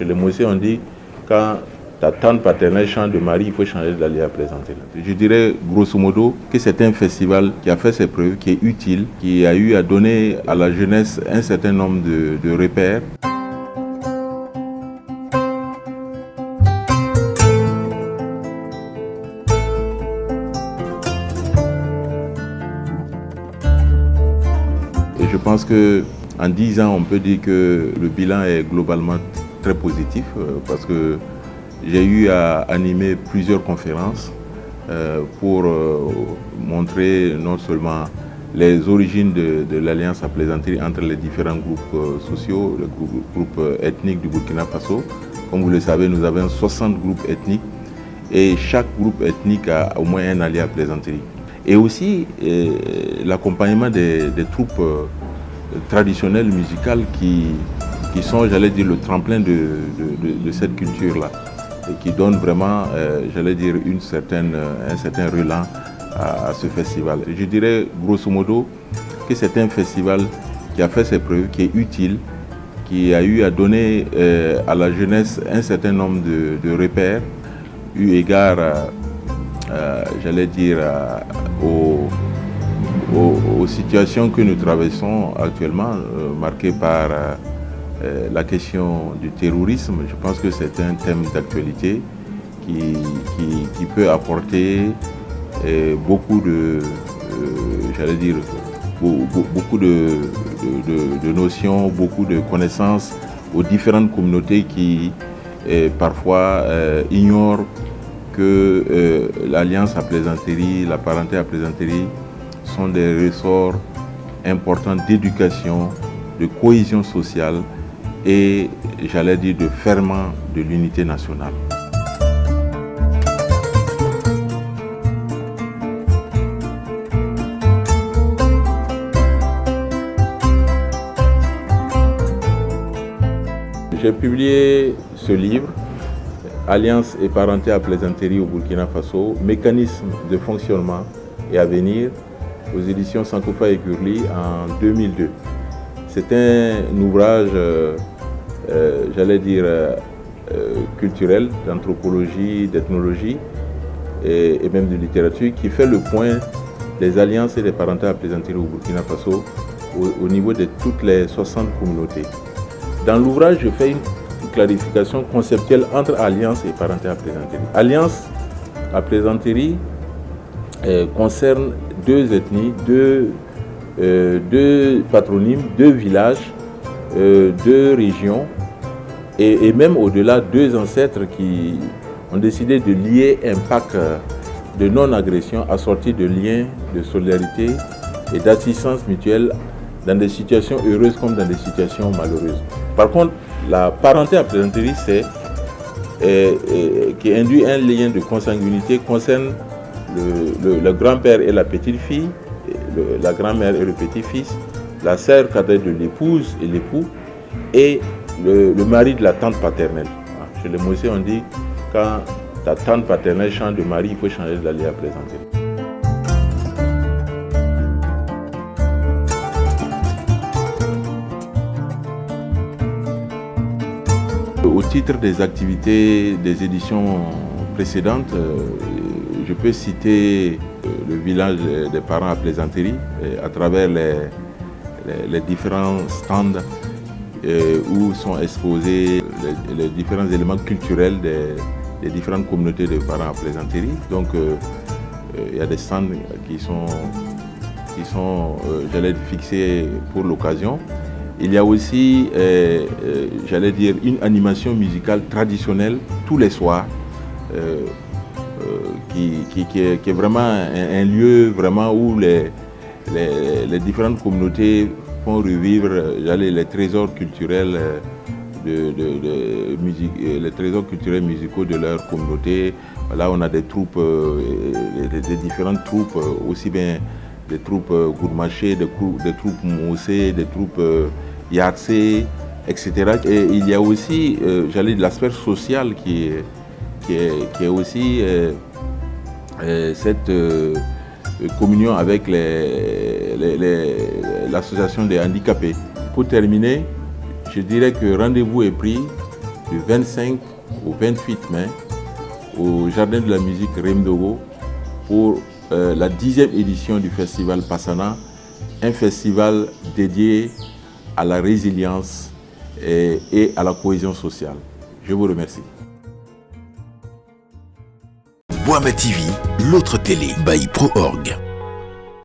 Chez les Moussés, on dit quand ta tante paternelle change de mari, il faut changer d'aller à plaisanterie. Je dirais grosso modo que c'est un festival qui a fait ses preuves, qui est utile, qui a eu à donner à la jeunesse un certain nombre de repères. Et je pense qu'en 10 ans, on peut dire que le bilan est globalement très positif parce que j'ai eu à animer plusieurs conférences pour montrer non seulement les origines de l'Alliance à plaisanterie entre les différents groupes sociaux, les groupes ethniques du Burkina Faso. Comme vous le savez, nous avons 60 groupes ethniques et chaque groupe ethnique a au moins un allié à plaisanterie. Et aussi l'accompagnement des troupes traditionnelles musicales qui sont, j'allais dire, le tremplin de cette culture-là et qui donnent vraiment, j'allais dire, un certain relan à ce festival. Je dirais grosso modo que c'est un festival qui a fait ses preuves, qui est utile, qui a eu à donner à la jeunesse un certain nombre de repères, eu égard, j'allais dire, aux situations que nous traversons actuellement, marquées par la question du terrorisme. Je pense que c'est un thème d'actualité qui peut apporter beaucoup j'allais dire, beaucoup de notions, beaucoup de connaissances aux différentes communautés qui parfois ignorent que l'alliance à plaisanterie, la parenté à plaisanterie sont des ressorts importants d'éducation, de cohésion sociale et, j'allais dire, de ferment de l'unité nationale. J'ai publié ce livre, Alliance et parenté à plaisanterie au Burkina Faso, mécanisme de fonctionnement et à venir, aux éditions Sankofa et Gurli en 2002. C'est un ouvrage, j'allais dire, culturel, d'anthropologie, d'ethnologie et même de littérature, qui fait le point des alliances et des parentés à plaisanterie au Burkina Faso au niveau de toutes les 60 communautés. Dans l'ouvrage, je fais une clarification conceptuelle entre alliance et parenté à plaisanterie. Alliance à plaisanterie concerne deux ethnies, deux patronymes, deux villages, deux régions et même au-delà, deux ancêtres qui ont décidé de lier un pacte de non-agression assorti de liens de solidarité et d'assistance mutuelle dans des situations heureuses comme dans des situations malheureuses. Par contre, la parenté à plaisanterie, qui induit un lien de consanguinité, concerne le grand-père et la petite-fille, la grand-mère et le petit-fils, la sœur cadette de l'épouse et l'époux, et le mari de la tante paternelle. Chez les Moussés, on dit quand ta tante paternelle change de mari, il faut changer d'aller à plaisanterie. Au titre des activités des éditions précédentes, je peux citer le village des parents à plaisanterie à travers les différents stands où sont exposés les différents éléments culturels des différentes communautés de parents à plaisanterie. Donc il y a des stands qui sont j'allais dire, fixés pour l'occasion. Il y a aussi, j'allais dire, une animation musicale traditionnelle tous les soirs, qui est vraiment un lieu vraiment où les différentes communautés font revivre les trésors culturels les trésors culturels musicaux de leur communauté. Là, on a des troupes, des différentes troupes, aussi bien des troupes gourmaché, des troupes moussé, des troupes yatsé, etc. Et il y a aussi, j'allais dire, l'aspect social qui est aussi cette communion avec l'association des handicapés. Pour terminer, je dirais que rendez-vous est pris du 25 au 28 mai au Jardin de la musique Remdogo pour la 10e édition du festival Passana, un festival dédié à la résilience et à la cohésion sociale. Je vous remercie. Boama TV, l'autre télé by Pro Org.